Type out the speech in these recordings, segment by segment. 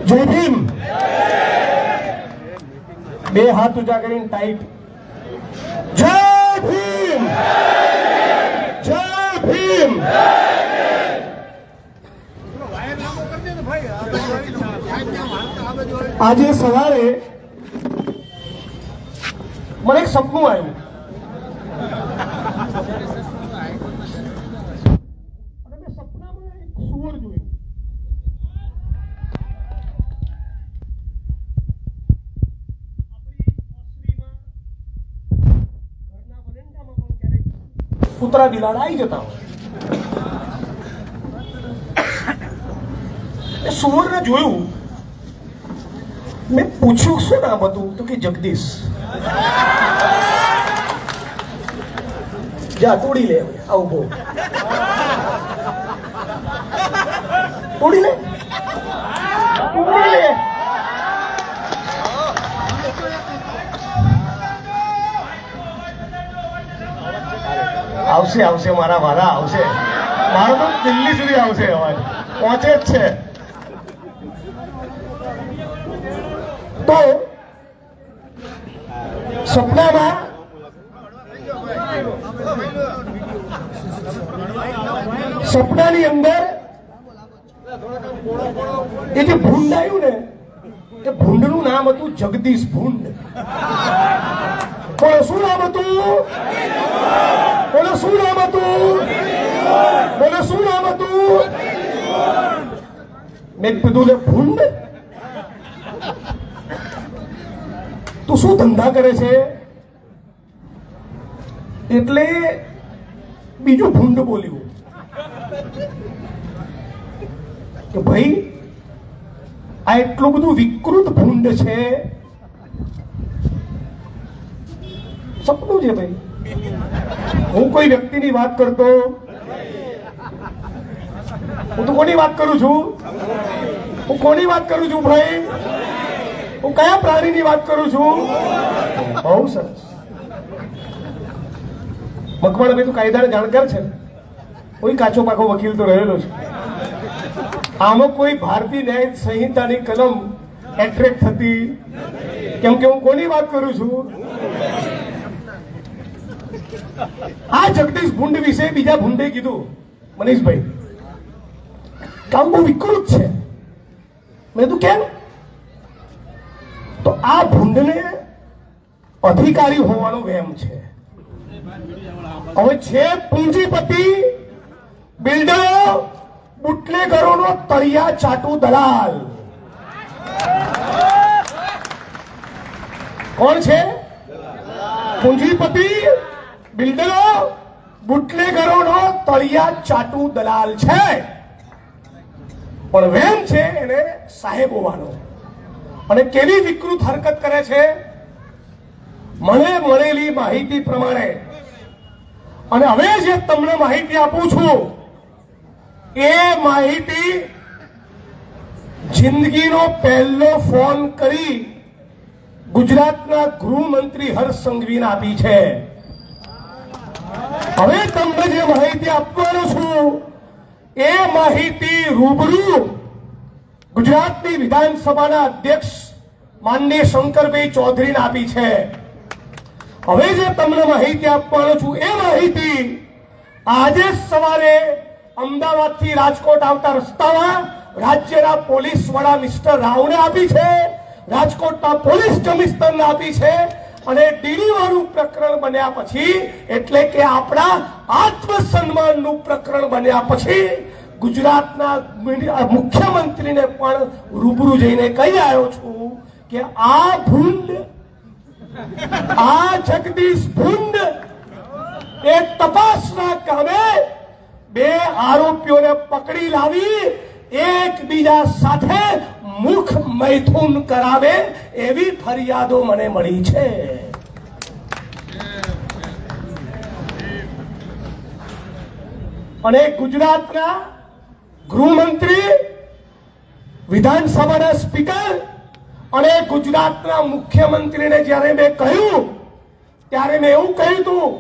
જય ભીમ. બે હાથ ઊંચા કરીને ટાઈટ. જય ભીમ, જય ભીમ. આજે સવારે મને એક સપનું આવ્યું. અને મેં સપનામાં એક સુવર જોયું. કૂતરા બિલાડા આવી જતા હોય. સુવરને જોયું. મેં પૂછ્યું શું નામ હતું? તો કે જગદીશ. જા તોડી લે, આવું બહુ તોડી લે, તોડી લે. આવશે આવશે મારા વાલા, આવશે. મારો તો દિલ્હી સુધી આવશે અવાજ, પહોંચે જ છે. તો સપનામાં સપનાની અંદર એ જે ભૂંડ આવ્યું ને, એ ભૂંડનું નામ હતું જગદીશ ભૂંડ. પણ શું નામ હતું? બોલો શું નામ હતું? બોલો શું નામ હતું? મેં કીધું લે ભૂંડ, તું શું ધંધા કરે છે? એટલે બીજું ભૂંડ બોલ્યું કે ભાઈ આ એટલું બધું વિકૃત ભૂંડ છે. સપનું છે ભાઈ, હું કોઈ વ્યક્તિની વાત કરતો. હું તો કોની વાત કરું છું? હું કોની વાત કરું છું ભાઈ? હું કયા પ્રાણીની વાત કરું છું? બહુ સરસ. મકવાણાભાઈ તો કાયદાના જાણકાર છે. કોઈ કાચો પાકો વકીલ તો રહેલો છે. આમાં કોઈ ભારતીય ન્યાય સંહિતાની કલમ એટ્રેક્ટ થતી? કેમ કે હું કોની વાત કરું છું? આ જગદીશ ભૂંડ વિશે બીજા ભૂંડે કીધું, મનીષભાઈ કામ બહુ વિકૃત છે. મેં તું કેમ? તો આ ભૂંડને અધિકારી હોવાનો વહેમ છે. હવે છે પૂંજીપતિ, બિલ્ડરો, બુટલેગરોનો તળિયા ચાટુ દલાલ. કોણ છે? પૂંજીપતિ, બિલ્ડરો, બુટલેગરોનો તળિયા ચાટુ દલાલ છે. પણ વેમ છે એને સાહેબ હોવાનો. અને કેવી વિકૃત હરકત કરે છે? મને મળેલી માહિતી પ્રમાણે, અને હવે જે તમને માહિતી આપું છું એ માહિતી જિંદગીનો પહેલો ફોન કરી ગુજરાતના ગૃહમંત્રી હર્ષ સંઘવીને આપી છે. હવે તમને જે માહિતી આપવાનો છું એ માહિતી રૂબરૂ ગુજરાતની વિધાનસભાના અધ્યક્ષ માનનીય શંકરભાઈ ચૌધરીને આપી છે. હવે જે તમને માહિતી આપવાનો છું એ માહિતી આજે સવારે અમદાવાદથી રાજકોટ આવતા રસ્તામાં રાજ્યના પોલીસ વડા મિસ્ટર રાવને આપી છે, રાજકોટના પોલીસ કમિશનરને આપી છે. અને ડીડી વાળું પ્રકરણ બન્યા પછી, એટલે કે આપણા આત્મસન્માનનું પ્રકરણ બન્યા પછી ગુજરાતના મુખ્યમંત્રીને પણ રૂબરૂ જઈને કહી આવ્યો છું કે આ ભૂંડ, આ જગદીશ ભૂંડ એ તપાસના કામે બે આરોપીઓને પકડી લાવી એકબીજા સાથે મુખ મૈથુન કરાવે એવી ફરિયાદો મને મળી છે. અને ગુજરાતના ગૃહમંત્રી, વિધાનસભાના સ્પીકર અને ગુજરાતના મુખ્યમંત્રીને જ્યારે મેં કહ્યું ત્યારે મેં એવું કહ્યું હતું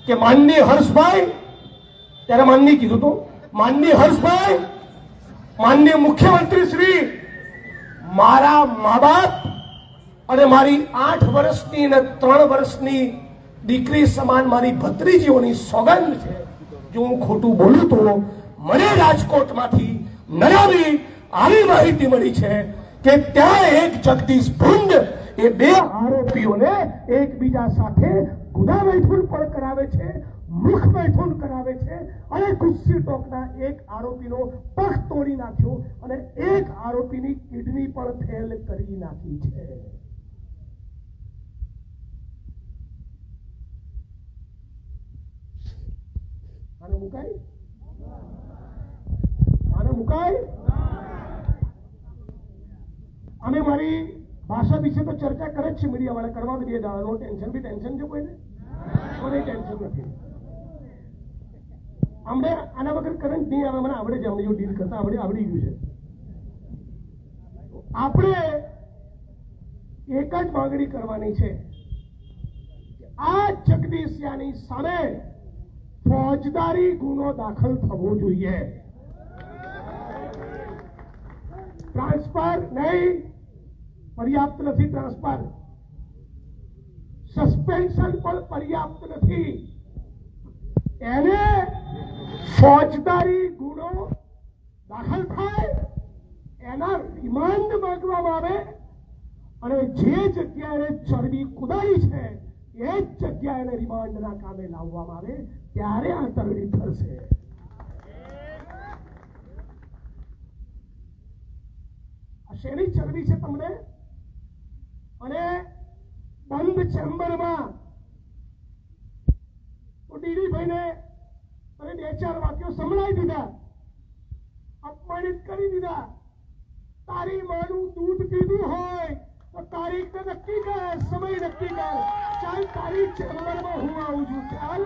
કે માનનીય હર્ષભાઈ, ત્યારે માનની કીધું હતું, માનનીય હર્ષભાઈ, માનનીય મુખ્યમંત્રી શ્રી, મારા મા બાપ અને મારી 8 વર્ષની અને 3 વર્ષની દીકરી સમાન મારી ભત્રીજીઓની સોગંદ છે, જો હું ખોટું બોલું તો મને રાજકોટમાંથી નનામી આવી માહિતી મળી છે કે ત્યાં એક જગદીશ ભુંડ એ 2 આરોપીઓને એકબીજા સાથે ગુદા મૈથુન પણ કરાવે છે, મુખ મૈથુન કરાવે છે અને ગુસ્સી ટોકના એક આરોપીનો પગ તોડી નાખ્યો અને એક આરોપીની કિડની પણ ફેલ કરી નાખી છે. આને મુકાય? આને મુકાય? અમે મારી ભાષા વિશે તો ચર્ચા કરે જ છે, મીડિયા વાળા કરવા દે, નો ટેન્શન બી ટેન્શન છે કોઈને? કોઈ ટેન્શન નથી. અમને આના વગર કરંટ નહીં આવે, મને આવડે છે, અમને જો ડીલ કરતા આવડી ગયું છે. આપણે એક જ માંગણી કરવાની છે કે આ જગદીશયાની સામે ફોજદારી ગુનો દાખલ થવો જોઈએ. ટ્રાન્સફર નહીં, પર્યાપ્ત નથી. ટ્રાન્સફર, સસ્પેન્શન પણ પર્યાપ્ત નથી. એને ફોજદારી ગુનો દાખલ થાય, એના રિમાન્ડ માંગવામાં આવે અને જે જગ્યાએ ચરબી કુદાઈ છે એ જ જગ્યાએ એને રિમાન્ડના કામે લાવવામાં આવે, ત્યારે આ તરડી થશે. આ શેની ચરબી છે તમને? અને બંધ ચેમ્બરમાં તો ડીડીભાઈને તમે 2-4 વાક્યો સંભળાવી દીધા, અપમાનિત કરી દીધા. તારી માનું દૂધ પીધું હોય તો તારીખ નક્કી કર, સમય નક્કી કર. ચાલ તારી ચેમ્બરમાં હું આવું છું. ચાલ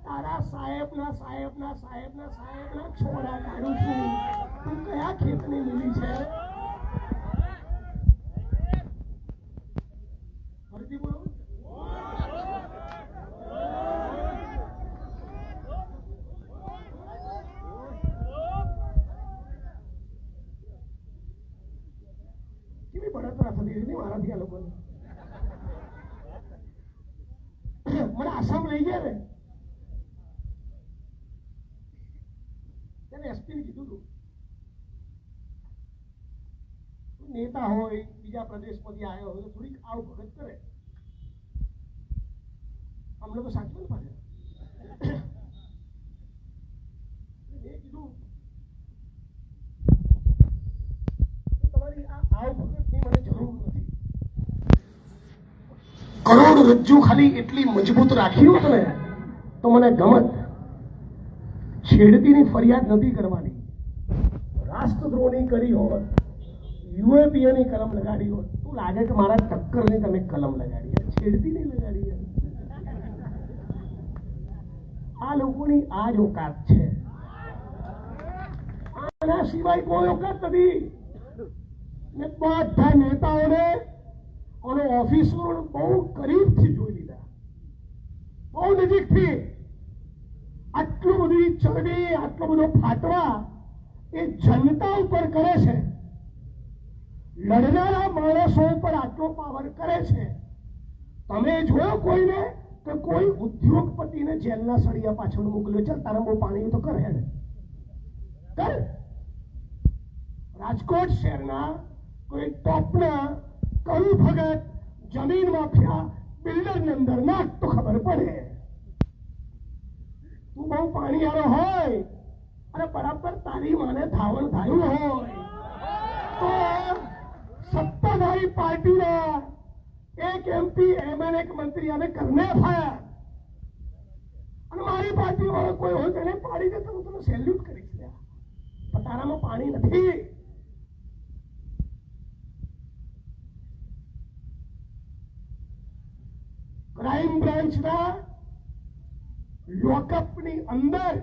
તારા સાહેબના છોડા કાઢું છું. તું કયા ખેતની મૂલી છે? ફરીથી બોલો. કેવી બળતરા થતી છે મારાથી આ લોકોને. મને આસામ લઈ ગયા ને, ત્યારે એસપી ને કીધું હતું, નેતા હોય, બીજા પ્રદેશમાંથી આવ્યો હોય તો થોડીક આવ ભગત કરે. આમ લોકો સાચું ને પાછળ. મેં કીધું તમારી આ આવ ભગતની મને જરૂર નથી. કરોડરજ્જુ ખાલી એટલી મજબૂત રાખી હોત ને તો મને ગમત. છેડતીની ફરિયાદ નથી કરવાની. રાષ્ટ્રદ્રોહની કરી હોત, યુએપીએની કલમ લગાડી હોત, તું લાગે કે મારા ટક્કરની તમે કલમ લગાડી, છેડતી નહીં લગાડી. આ લોકોની આ જ ઓકાત છે, આના સિવાય કોઈ ઓકાત નથી. ને બધા નેતાઓને અને ઓફિસરો બહુ કરીબથી જોઈ લીધા, બહુ નજીકથી. આટલું બધી ચરબી, આટલો બધો ફાટવા એ જનતા ઉપર કરે છે, લડનારા માણસો ઉપર આટલો પાવર કરે છે. તમે જોયો કોઈને કે કોઈ ઉદ્યોગપતિને જેલના સળિયા પાછળ મોકલ્યો? ચાલ તારા બહુ પાણી તો કરે ને કર. રાજકોટ શહેરના કોઈ ટોપના કયું ભગત જમીન માફિયા બિલ્ડરની અંદર નાખ તો ખબર પડે. તું બહુ પાણી વાળો હોય અને બરાબર તારી માને ધાવણ થયું હોય તો સત્તાધારી પાર્ટીના એક એમપી એમએલએ એક મંત્રી આને કરને ફાયા અને મારી પાર્ટી વાળો કોઈ હોય તેને પાડી દે તો હું તને સેલ્યુટ કરીશ. પટારામાં પાણી નથી. ક્રાઇમ બ્રાન્ચના લોકઅપની અંદર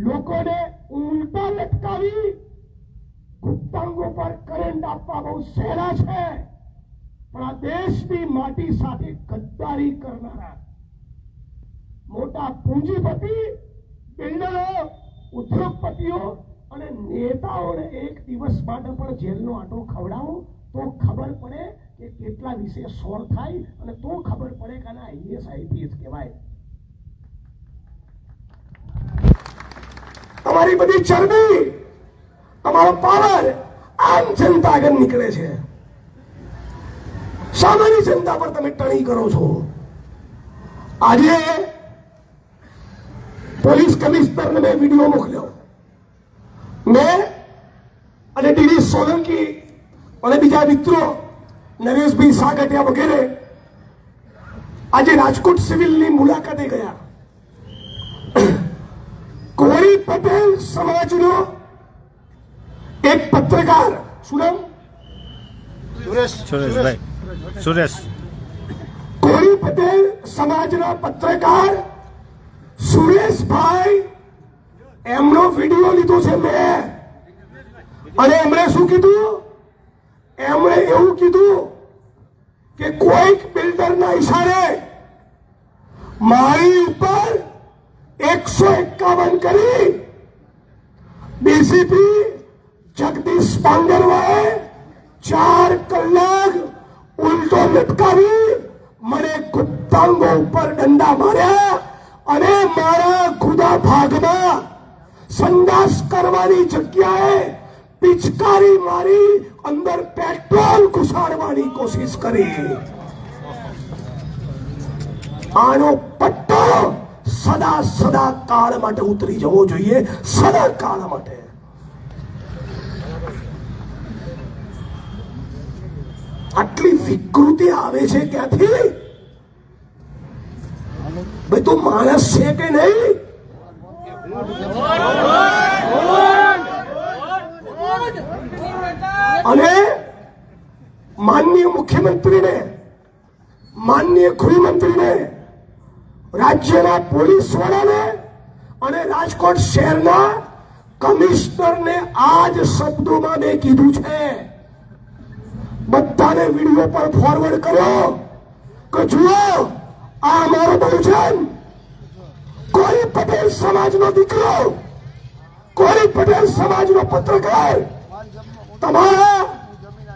લોકોને ઉલટા લટકાવી ગુપ્તાંગો પર કરંટ આપવા બહુ સહેલા છે, પણ આ દેશની માટી સાથે ગદ્દારી કરનારા મોટા પૂંજીપતિ, બિલ્ડરો, ઉદ્યોગપતિઓ અને નેતાઓને એક દિવસ માટે પણ જેલનો આંટો ખવડાવો તો ખબર પડે કે કેટલા વિશે સોળ થાય અને તો ખબર પડે કે આના આઈએસ આઈપીએસ કહેવાય. તમારી બધી ચરબી, તમારો પાવર આમ જનતા આગળ નીકળે છે. સામાન્ય જનતા પર તમે ટણી કરો છો. આજે પોલીસ કમિશનરને મેં વિડીયો મોકલ્યો. મેં અને ડીડી સોલંકી અને બીજા મિત્રો નરેશભાઈ સાગઠિયા વગેરે આજે રાજકોટ સિવિલની મુલાકાતે ગયા. કોરી પટેલ સમાજનો એક પત્રકાર, શું નામ? સુરેશ. કોરી પટેલ સમાજના પત્રકાર સુરેશભાઈ, એમનો વિડીયો લીધો છે મેં. અને એમણે શું કીધું? એમણે એવું કીધું કે કોઈક બિલ્ડરના ઈશારે મારી ઉપર 151 કરી ડીસીપી જગદીશ પાંડરવાએ 4 કલાક ઉલટો લટકાવી મને ગુપ્તાંગો ઉપર દંડા માર્યા અને મારા ગુદા ભાગમાં સંડાસ કરવાની જગ્યાએ પિચકારી મારી અંદર પેટ્રોલ ઘુસાડવાની કોશિશ કરી. આનો પટ્ટો સદા સદા કાળ માટે ઉતરી જવો જોઈએ, સદા કાળ માટે. આટલી વિકૃતિ આવે છે ક્યાંથી? ભાઈ તું માણસ છે કે નહીં? અને માનનીય મુખ્યમંત્રીને, માનનીય ગૃહમંત્રીને, રાજ્યના પોલીસ વડાને અને રાજકોટ શહેરના કમિશનરને આ જ શબ્દોમાં મેં કીધું છે. બધાને વિડીયો પર ફોરવર્ડ કર્યો કે જુઓ, આ અમારો બહુજન, કોરી પટેલ સમાજનો દીકરો, કોરી પટેલ સમાજનો પત્રકાર તમારા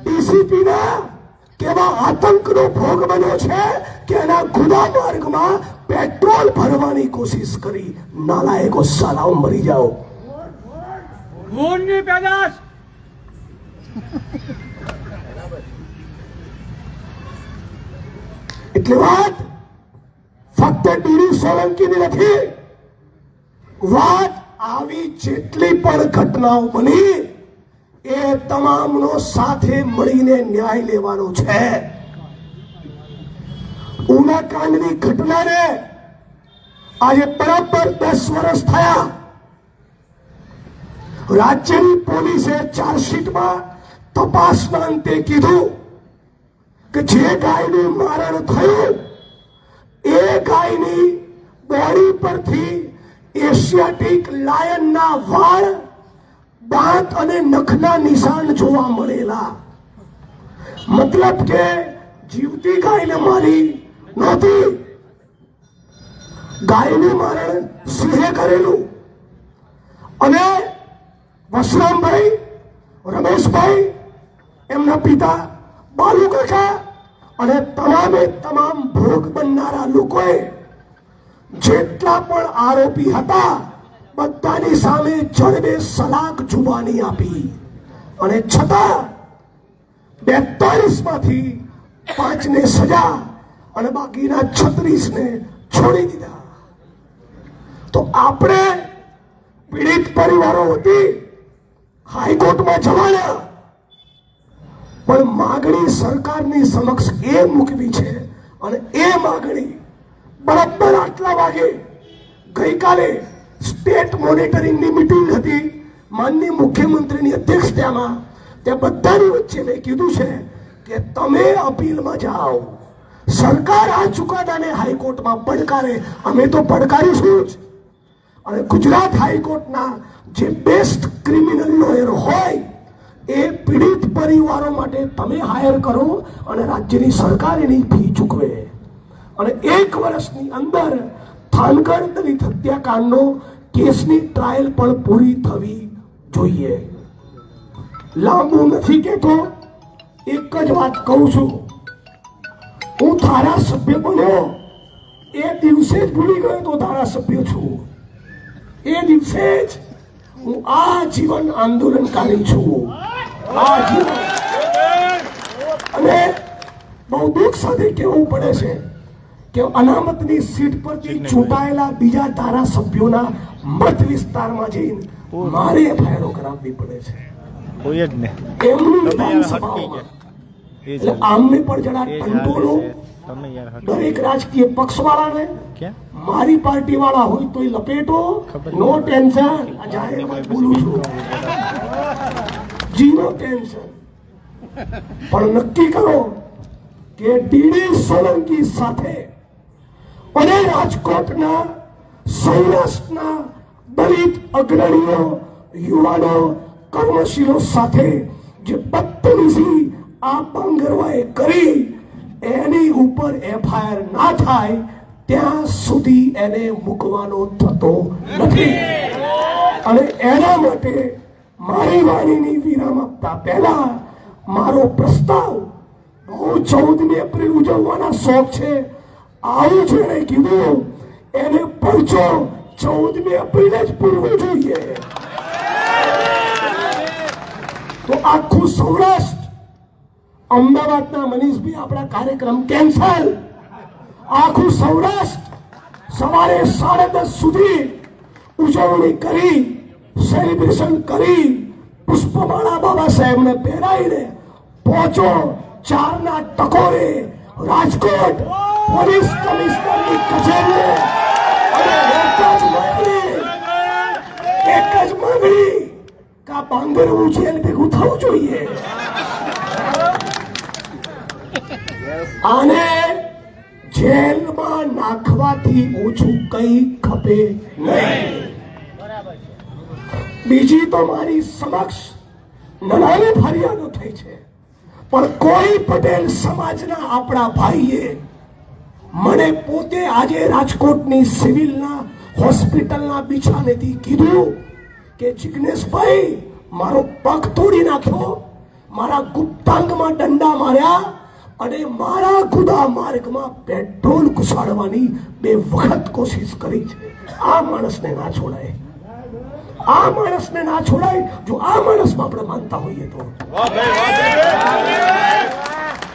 ડીસીપી ના કેવા આતંકનો ભોગ બન્યો છે કે એના ગુદા માર્ગમાં પેટ્રોલ ભરવાની કોશિશ કરી. નાલાયકો સાલાઓ મરી જાઓ. ખૂનની પેદાશ. એટલે વાત ફક્ત ડીડી સોલંકીની નથી. વાત આવી જેટલી પણ ઘટનાઓ બની એ તમામનો સાથે મળીને ન્યાય લેવાનો છે. ઉના કાંડની ઘટનાને આજે બરાબર 10 વર્ષ થયા. રાજ્યની પોલીસે ચાર્જશીટમાં તપાસના અંતે કીધું કે જે ગાયનું મારણ થયું એ ગાયની બોડી પરથી એશિયાટિક લાયનના વાળ, દાંત અને નખના નિશાન જોવા મળેલા. મતલબ કે જીવતી ગાયને મારી નહોતી, ગાયનું મારણ સિંહે કરેલું. અને વસરામભાઈ, રમેશભાઈ, એમના પિતા બાલુ કાકા અને તમામે તમામ ભોગ બનનારા લોકોએ જેટલા પણ આરોપી હતા બધાની સામે જડબે સલાક જુબાની આપી. અને છતાં 42 માંથી 5 ને સજા અને બાકીના 36 ને છોડી દીધા. તો આપણે પીડિત પરિવારો વતી હાઈકોર્ટમાં જવાના, પણ માગણી સરકારની સમક્ષ એ મૂકવી છે. અને એ માગણી બરાબર આટલા વાગે ગઈકાલે સ્ટેટ મોનિટરિંગની મીટિંગ હતી માનનીય મુખ્યમંત્રીની અધ્યક્ષતામાં. ત્યાં બધાની વચ્ચે મેં કીધું છે કે તમે અપીલમાં જાઓ. સરકાર આ ચુકાદાને હાઈકોર્ટમાં પડકારે, અમે તો પડકારીશું જ. અને ગુજરાત હાઈકોર્ટના જે બેસ્ટ ક્રિમિનલ લોયર હોય એ પીડિત પરિવારો માટે તમે હાયર કરો અને રાજ્યની સરકાર એની ફી ચૂકવે. અને 1 વર્ષની અંદર થાનગઢ દલિત હત્યાકાંડનો કેસની ટ્રાયલ પણ પૂરી થવી જોઈએ. લાંબુ નથી કહેતો, એક જ વાત કહું છું. હું ધારાસભ્ય બન્યો એ દિવસે જ ભૂલી ગયો તો ધારાસભ્ય છું. એ દિવસે જ હું આજીવન આંદોલનકારી છું. આજીવન. અને બહુ દુઃખ સાથે કહેવું પડે છે કે અનામતની સીટ પરથી ચૂંટાયેલા બીજા ધારાસભ્યોના મત વિસ્તારમાં જઈને મારે એફઆઈઆર કરાવવી પડે છે. એમની વિધાનસભાઓમાં. એટલે આમને પણ જરા કંટ્રોલો. દરેક રાજકીય પક્ષ વાળાને મારી પાર્ટી વાળા હોય તો લપેટો. નો ટેન્શન. જાહેરમાં બોલું છું. જીનો ટેન્શન. પણ નક્કી કરો કે ડીડી સોલંકી સાથે અને રાજકોટના સૌરાષ્ટ્રના દલિત અગ્રણીઓ, યુવાનો, કર્મશીલો સાથે જે બદતમીજી આ પાંગરવાએ કરી એની ઉપર એફઆઈઆર ના થાય ત્યાં સુધી એને મૂકવાનો થતો નથી. અને એના માટે મારી વાણીની વિરામ આપતા પહેલા મારો પ્રસ્તાવ, હું 14મી એપ્રિલ ઉજવવાના શોખ છે, આવું જેણે કીધું એને પરચો 14મી એપ્રિલે જ પૂરવો જોઈએ. તો આખું સૌરાષ્ટ્ર, અમદાવાદના મનીષભાઈ આપણા કાર્યક્રમ કેન્સલ. આખું સૌરાષ્ટ્ર સવારે 10:30 સુધી ઉજવણી કરી, સેલિબ્રેશન કરી, પુષ્પમાળા બાબા સાહેબને પહેરાવીને પહોંચો 4ના ટકોરે રાજકોટ પોલીસ કમિશનરની કચેરીએ. અને એક જ માંગણી કા બાંગરવું જેલ ભેગું થવું જોઈએ. આને જેલમાં નાખવાથી ઓછું કઈ ખપે નહીં. બીજી તો મારી સમક્ષ નાની ફરિયાદો થઈ છે, પણ કોઈ પટેલ સમાજના આપણા ભાઈએ મને પોતે આજે રાજકોટની સિવિલના હોસ્પિટલના બિછાનેથી કીધું કે જિગ્નેશભાઈ, મારો પગ તોડી નાખ્યો, મારા ગુપ્તાંગમાં દંડા માર્યા અને મારા ગુદા માર્ગમાં પેટ્રોલ ઘુસાડવાની 2 વખત કોશિશ કરી છે. આ માણસને ના છોડાય. આ માણસને ના છોડાય. જો આ માણસમાં આપણે માનતા હોઈએ તો,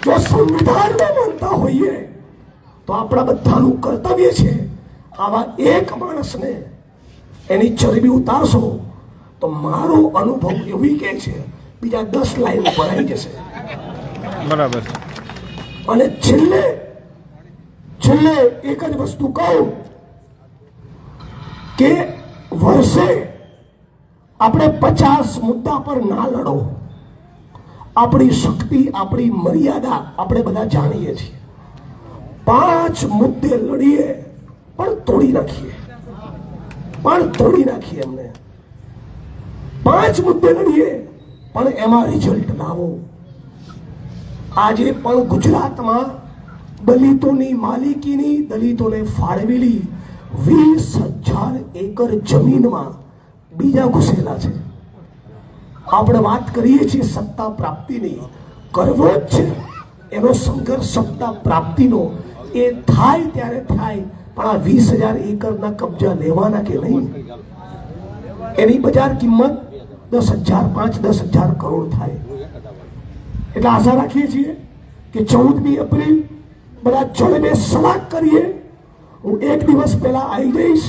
જો સંવિધાનમાં માનતા હોઈએ તો આપણા બધાનું કર્તવ્ય છે આવા એક માણસને એની ચરબી ઉતારશો તો મારો અનુભવ એવી કે છે બીજા 10 લાઈન ઉપર આવી જશે. બરાબર. અને છેલ્લે એક જ વસ્તુ કહું કે વર્ષે આપણે 50 મુદ્દા પર ના લડો. આપણી શક્તિ, આપણી મર્યાદા આપણે બધા જાણીએ છીએ. 5 મુદ્દે લડીએ પણ તોડી નાખીએ એમને. 5 મુદ્દે લડીએ પણ એમાં રિઝલ્ટ લાવો. આજે પણ ગુજરાતમાં દલિતોની માલિકીની, દલિતોને ફાળવેલી 20,000 એકર જમીનમાં બીજા ઘૂસેલા છે. આપણે વાત કરીએ છીએ સત્તા પ્રાપ્તિની, કરવો જ છે એનો સંઘર્ષ સત્તા પ્રાપ્તિનો. એ થાય ત્યારે થાય, પણ આ 20,000 એકરના કબજા લેવાના કે નહીં, એની બજાર કિંમત 10,000, 5-10,000 કરોડ થાય. એટલે આશા રાખીએ છીએ કે 14મી એપ્રિલ બધા જળબે સલાક કરીએ. હું એક દિવસ પહેલા આવી જઈશ.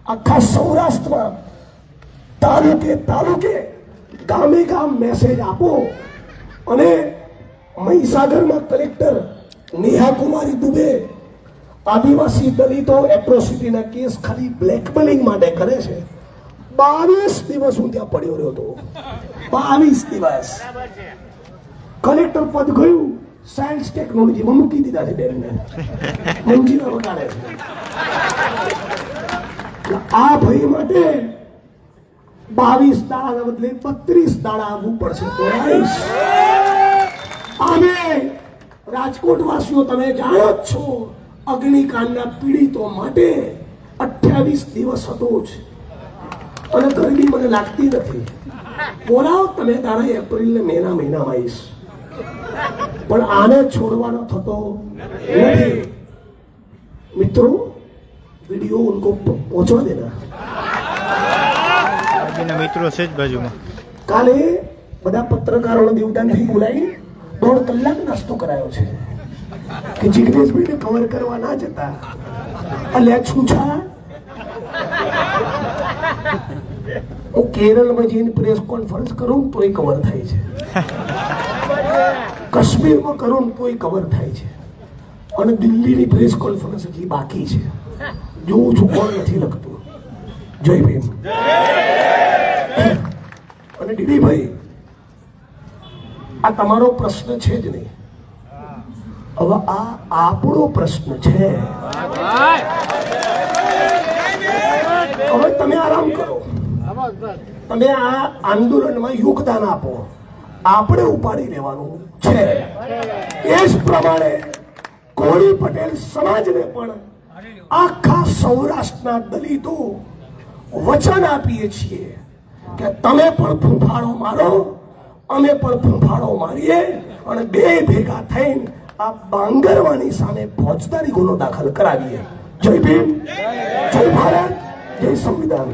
આખા સૌરાષ્ટ્રમાં તાલુકે ગામે ગામ મેસેજ આપો. અને મહીસાગરમાં કલેક્ટર નેહા કુમારી દુબે આદિવાસી દલિતો એટ્રોસિટીના કેસ ખાલી બ્લેકમેલિંગ માટે કરે છે. 22 દિવસ હું ત્યાં પડ્યો રહ્યો હતો. 22 દિવસ. કલેક્ટર પદ ગયું, સાયન્સ ટેકનોલોજીમાં મૂકી દીધા છે બેનને. મંજીરા વગાડે છે. આ ભાઈ માટે 22 દાડાના બદલે 32 દાડા આવવું પડશે તો આવીશ. અમે રાજકોટ વાસીઓ તમે જાણો જ છો, અગ્નિકાંડના પીડિતો માટે 28 દિવસ હતો જ અને ગરમી મને લાગતી નથી. બોલાવો તમે તારા એપ્રિલ ને મેના મહિનામાં આવીશ, પણ આને છોડવાનો થતો નથી. મિત્રો वीडियो उनको पहुंचवा देना. મિત્રો છે જ બાજુમાં. કાલે બધા પત્રકારોને દેવદાનથી બોલાવી 1.5 કલાક નાસ્તો કરાયો છે કે જિગ્નેશભાઈને કવર કરવા ના જતા. અલ્યા છૂછા, હું કેરળમાં જઈને પ્રેસ કોન્ફરન્સ કરું તોય કવર થાય છે, કાશ્મીરમાં કરું તોય કવર થાય છે, અને દિલ્હીની પ્રેસ કોન્ફરન્સ હજી બાકી છે. જોઉં છું કોણ નથી લખતું. જય ભીમ. અને દીદીભાઈ, આ તમારો પ્રશ્ન છે જ નહીં, હવે આ આપણો પ્રશ્ન છે. હવે તમે આરામ કરો, તમે આ આંદોલનમાં યોગદાન આપો, આપણે ઉપાડી લેવાનું છે. એ જ પ્રમાણે કોળી પટેલ સમાજને પણ આખા સૌરાષ્ટ્રના દલિતો વચન આપીએ છીએ કે તમે પણ ફૂંફાળો મારો, અમે પણ ફૂંફાળો મારીએ, અને બે ભેગા થઈને આ બાંગરવાની સામે ફોજદારી ગુનો દાખલ કરાવીએ. જય ભીમ, જય ભારત, જય સંવિધાન.